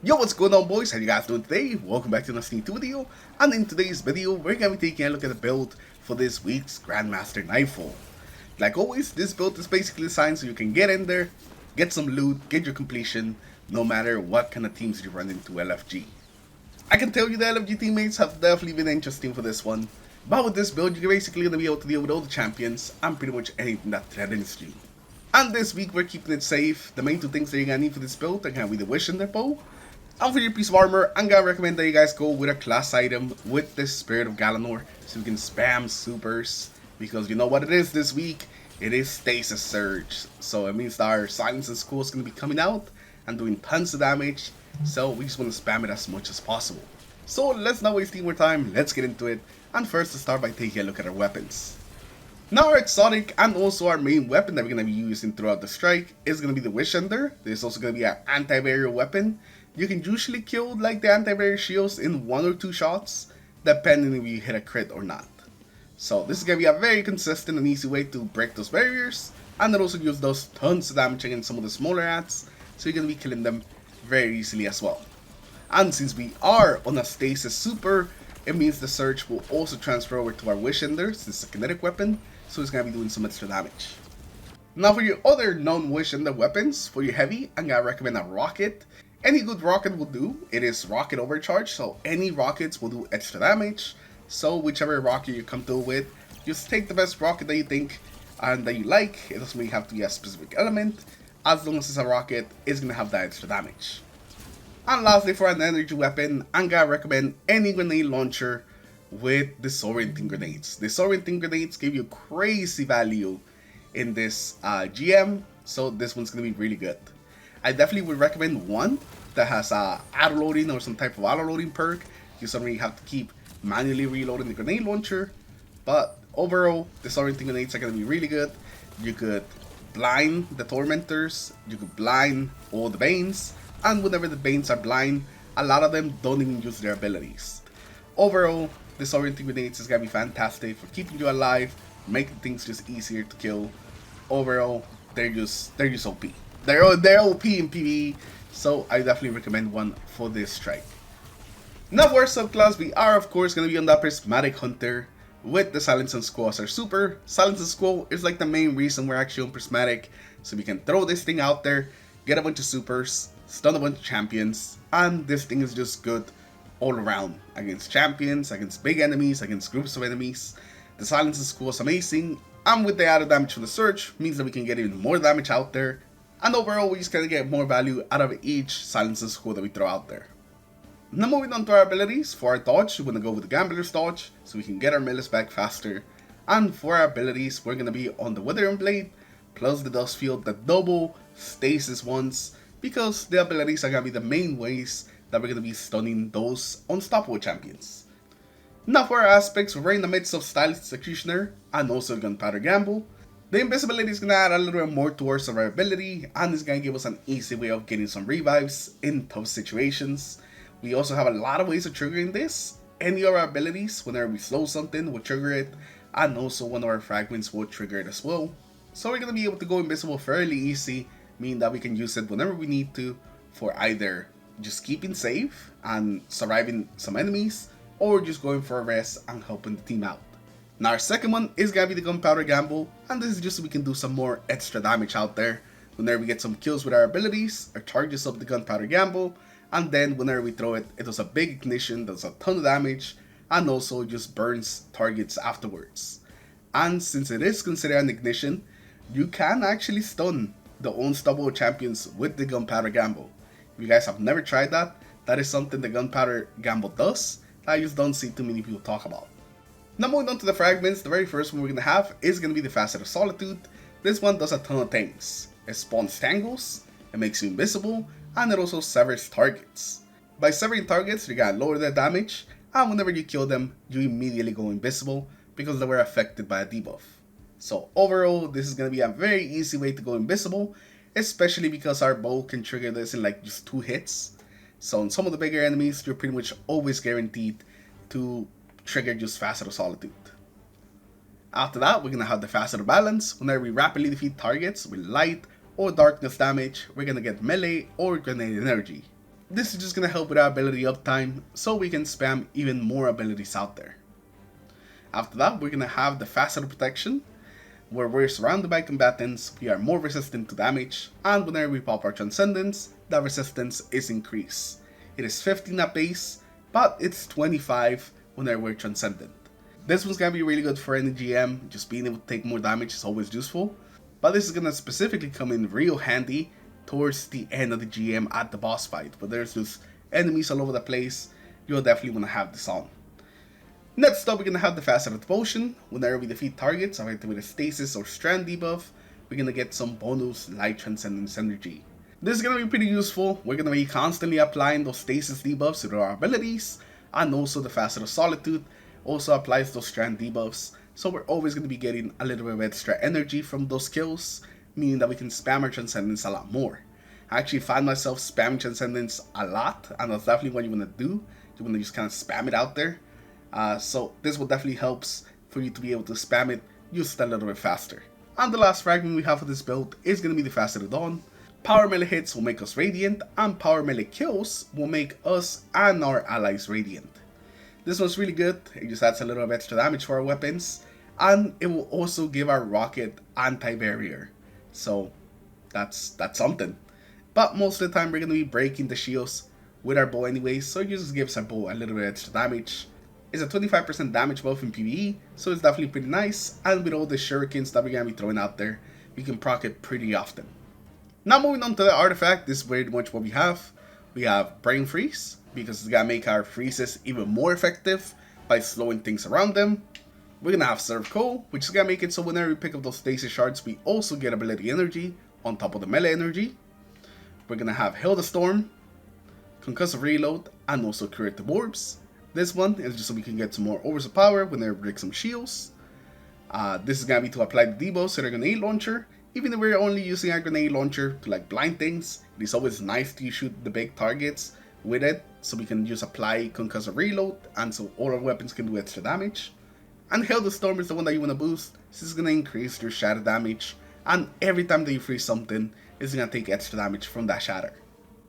Yo, what's going on, boys? How you guys doing today? Welcome back to another new video, and in today's video we're going to be taking a look at the build for this week's Grandmaster Nightfall. Like always, this build is basically designed so you can get in there, get some loot, get your completion, no matter what kind of teams you run into LFG. I can tell you the LFG teammates have definitely been interesting for this one, but with this build you're basically going to be able to deal with all the champions and pretty much anything that threatens you. And this week we're keeping it safe. The main two things that you're going to need for this build are going to be the Wish and the Bow. And for your piece of armor, I'm going to recommend that you guys go with a class item with the Spirit of Galanor so you can spam supers. Because you know what it is this week? It is Stasis Surge. So it means that our Silence and School is going to be coming out and doing tons of damage. So we just want to spam it as much as possible. So let's not waste any more time, let's get into it. And first, let's start by taking a look at our weapons. Now our exotic and also our main weapon that we're going to be using throughout the strike is going to be the Wish Ender. This is also going to be an anti-barrier weapon. You can usually kill like the anti-barrier shields in 1 or 2 shots, depending if you hit a crit or not. So this is going to be a very consistent and easy way to break those barriers, and then also use those tons of damage against some of the smaller ats, so you're going to be killing them very easily as well. And since we are on a stasis super, it means the surge will also transfer over to our Wish Ender, since it's a kinetic weapon, so it's going to be doing some extra damage. Now for your other non-Wish Ender weapons, for your heavy, I'm going to recommend a rocket. Any good rocket will do. It is rocket overcharge, so any rockets will do extra damage. So whichever rocket you come through with, just take the best rocket that you think and that you like. It doesn't really have to be a specific element. As long as it's a rocket, it's going to have that extra damage. And lastly, for an energy weapon, I'm going to recommend any grenade launcher with disorienting grenades. Disorienting grenades give you crazy value in this GM, so this one's going to be really good. I definitely would recommend one that has auto loading or some type of auto loading perk. You suddenly have to keep manually reloading the grenade launcher. But overall, disorienting grenades are going to be really good. You could blind the tormentors, you could blind all the Banes, and whenever the Banes are blind, a lot of them don't even use their abilities. Overall, disorienting grenades is going to be fantastic for keeping you alive, making things just easier to kill. Overall, they're just OP. They're OP in PvE, so I definitely recommend one for this strike. Now for our subclass, we are of course going to be on that Prismatic Hunter with the Silence and Squall as our super. Silence and Squall is like the main reason we're actually on Prismatic, so we can throw this thing out there, get a bunch of supers, stun a bunch of champions, and this thing is just good all around. Against champions, against big enemies, against groups of enemies. The Silence and Squall is amazing, and with the added damage from the Surge, means that we can get even more damage out there. And overall, we just gonna get more value out of each Silence and Squall that we throw out there. Now moving on to our abilities, for our dodge, we're gonna go with the Gambler's Dodge, so we can get our melees back faster. And for our abilities, we're gonna be on the Withering Blade, plus the Dust Field, the double stasis ones, because the abilities are gonna be the main ways that we're gonna be stunning those unstoppable champions. Now for our aspects, we're in the midst of Stylistic Executioner, and also Gunpowder Gamble. The invisibility is going to add a little bit more towards our ability, and it's going to give us an easy way of getting some revives in tough situations. We also have a lot of ways of triggering this. Any of our abilities, whenever we slow something, will trigger it, and also one of our fragments will trigger it as well. So we're going to be able to go invisible fairly easy, meaning that we can use it whenever we need to for either just keeping safe and surviving some enemies, or just going for a rest and helping the team out. Now our second one is going to be the Gunpowder Gamble, and this is just so we can do some more extra damage out there. Whenever we get some kills with our abilities, our charges up the Gunpowder Gamble, and then whenever we throw it, it does a big ignition, does a ton of damage, and also just burns targets afterwards. And since it is considered an ignition, you can actually stun the unstoppable champions with the Gunpowder Gamble. If you guys have never tried that, that is something the Gunpowder Gamble does that I just don't see too many people talk about. Now moving on to the fragments, the very first one we're going to have is going to be the Facet of Solitude. This one does a ton of things. It spawns tangles, it makes you invisible, and it also severs targets. By severing targets, you're going to lower their damage, and whenever you kill them, you immediately go invisible because they were affected by a debuff. So overall, this is going to be a very easy way to go invisible, especially because our bow can trigger this in like just 2 hits. So on some of the bigger enemies, you're pretty much always guaranteed to trigger just Facet of Solitude. After that, we're going to have the Facet of Balance. Whenever we rapidly defeat targets with light or darkness damage, we're going to get melee or grenade energy. This is just going to help with our ability uptime so we can spam even more abilities out there. After that, we're going to have the faceted protection, where we're surrounded by combatants, we are more resistant to damage, and whenever we pop our Transcendence, that resistance is increased. It is 15 at base, but it's 25 whenever we're Transcendent. This one's going to be really good for any GM, just being able to take more damage is always useful, but this is going to specifically come in real handy towards the end of the GM at the boss fight, but there's just enemies all over the place. You'll definitely want to have this on. Next up, we're going to have the Faceted Potion. Whenever we defeat targets affected with a Stasis or Strand debuff, we're going to get some bonus Light Transcendence energy. This is going to be pretty useful. We're going to be constantly applying those Stasis debuffs to our abilities, and also the Faceted Solitude also applies those Strand debuffs, so we're always going to be getting a little bit of extra energy from those skills, meaning that we can spam our Transcendence a lot more. I actually find myself spamming Transcendence a lot, and that's definitely what you want to do. You want to just kind of spam it out there. So this will definitely helps for you to be able to spam it just a little bit faster. And the last fragment we have for this build is going to be the Faceted Dawn. Power melee hits will make us radiant, and power melee kills will make us and our allies radiant. This one's really good. It just adds a little bit extra damage for our weapons, and it will also give our rocket anti-barrier. So that's something. But most of the time we're going to be breaking the shields with our bow anyways, so it just gives our bow a little bit extra damage. It's a 25% damage buff in PvE, so it's definitely pretty nice, and with all the shurikens that we're going to be throwing out there, we can proc it pretty often. Now moving on to the artifact, this is very much what we have. We have Brain Freeze, because it's going to make our freezes even more effective by slowing things around them. We're going to have Serve Cold, which is going to make it so whenever we pick up those Stasis shards, we also get ability energy on top of the melee energy. We're going to have Hail the Storm, Concussive Reload, and also Curative Orbs. This one is just so we can get some more oversoul power whenever we break some shields. This is going to be to apply the debuffs to our grenade launcher. Even if we're only using our grenade launcher to like blind things, it is always nice to shoot the big targets with it, so we can just apply concussive reload, and so all our weapons can do extra damage. And Hail the Storm is the one that you want to boost. This is going to increase your shatter damage, and every time that you freeze something, it's going to take extra damage from that shatter.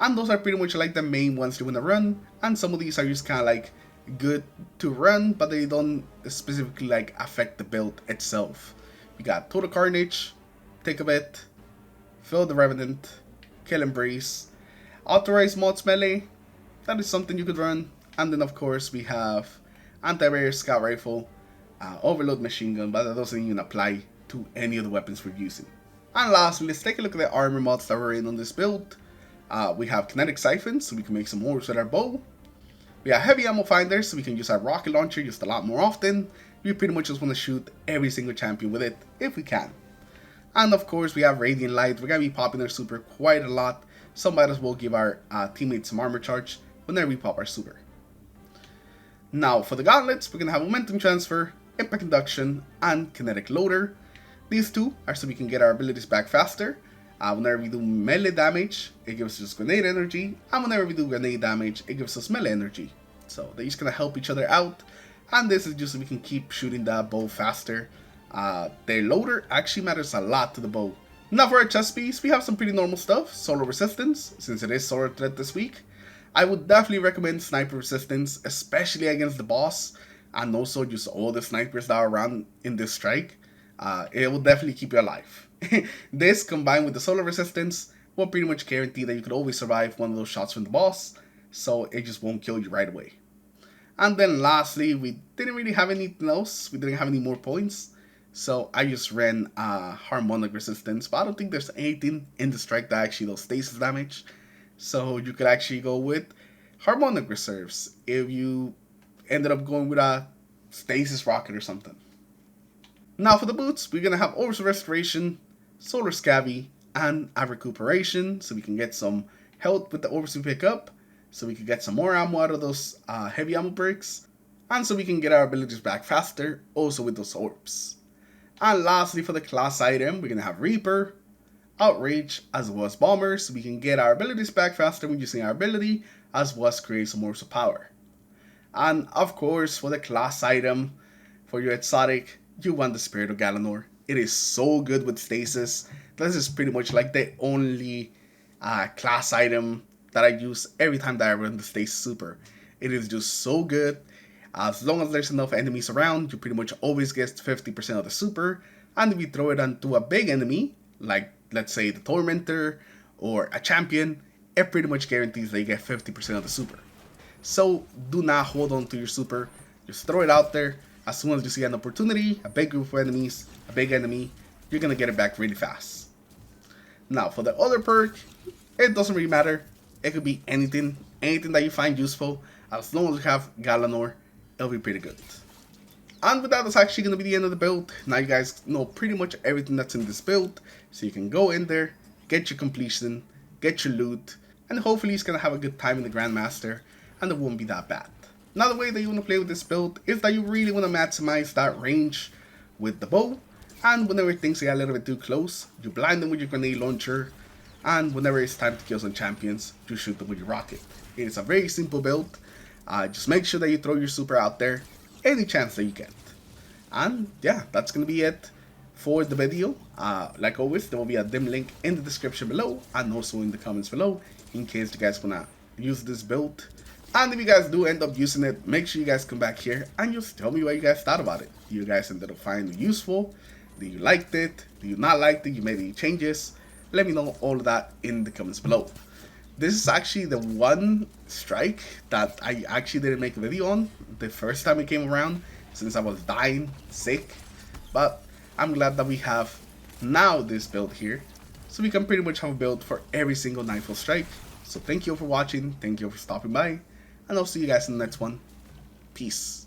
And those are pretty much like the main ones you want to run, and some of these are just kind of like good to run, but they don't specifically like affect the build itself. We got Total Carnage, Take a Bit, Fill the Revenant, Kill Embrace, Authorized Mods Melee, that is something you could run, and then of course we have Anti-Barrier Scout Rifle, Overload Machine Gun, but that doesn't even apply to any of the weapons we're using. And lastly, let's take a look at the armor mods that we're in on this build. We have Kinetic Siphon, so we can make some orbs with our bow. We have Heavy Ammo Finder, so we can use our rocket launcher just a lot more often. We pretty much just want to shoot every single champion with it, if we can. And of course, we have Radiant Light. We're going to be popping our super quite a lot, so might as well give our teammates some armor charge whenever we pop our super. Now, for the gauntlets, we're going to have Momentum Transfer, Impact Induction, and Kinetic Loader. These two are so we can get our abilities back faster. Whenever we do melee damage, it gives us grenade energy, and whenever we do grenade damage, it gives us melee energy. So they're just gonna help each other out, and this is just so we can keep shooting that bow faster. Their loader actually matters a lot to the bow. Now for our chest piece, we have some pretty normal stuff. Solar Resistance, since it is Solar Threat this week. I would definitely recommend Sniper Resistance, especially against the boss, and also just all the snipers that are around in this strike. It will definitely keep you alive. This, combined with the Solar Resistance, will pretty much guarantee that you could always survive one of those shots from the boss, so it just won't kill you right away. And then lastly, we didn't really have anything else. We didn't have any more points, so I just ran Harmonic Resistance, but I don't think there's anything in the strike that actually does stasis damage, so you could actually go with Harmonic Reserves if you ended up going with a Stasis Rocket or something. Now for the boots, we're going to have Oversoul Restoration, Solar Scabby, and a Recuperation, so we can get some health with the orbs we pick up, so we can get some more ammo out of those heavy ammo bricks, and so we can get our abilities back faster, also with those orbs. And lastly, for the class item, we're going to have Reaper, Outrage, as well as Bomber, so we can get our abilities back faster when using our ability, as well as create some orbs of power. And of course, for the class item, for your exotic, you want the Spirit of Galanor. It is so good with stasis. This is pretty much like the only class item that I use every time that I run the Stasis Super. It is just so good. As long as there's enough enemies around, you pretty much always get 50% of the super. And if you throw it onto a big enemy, like let's say the Tormentor or a champion, it pretty much guarantees that you get 50% of the super. So do not hold on to your super, just throw it out there. As soon as you see an opportunity, a big group of enemies, a big enemy, you're gonna get it back really fast. Now for the other perk, it doesn't really matter. It could be anything that you find useful. As long as you have Galanor, it'll be pretty good. And with that, that's actually going to be the end of the build. Now you guys know pretty much everything that's in this build. So you can go in there, get your completion, get your loot, and hopefully you're going to have a good time in the Grandmaster, and it won't be that bad. Now the way that you want to play with this build is that you really want to maximize that range with the bow, and whenever things get a little bit too close, you blind them with your grenade launcher, and whenever it's time to kill some champions, you shoot them with your rocket. It is a very simple build. Just make sure that you throw your super out there any chance that you get. And yeah, that's gonna be it for the video. Like always, there will be a dim link in the description below and also in the comments below in case you guys wanna use this build. And if you guys do end up using it, make sure you guys come back here and just tell me what you guys thought about it. Do you guys ended up finding it useful? Do you liked it? Do you not like it? You made any changes? Let me know all of that in the comments below. This is actually the one strike that I actually didn't make a video on the first time it came around, since I was dying sick. But I'm glad that we have now this build here, so we can pretty much have a build for every single Nightfall strike. So thank you for watching, thank you for stopping by, and I'll see you guys in the next one. Peace.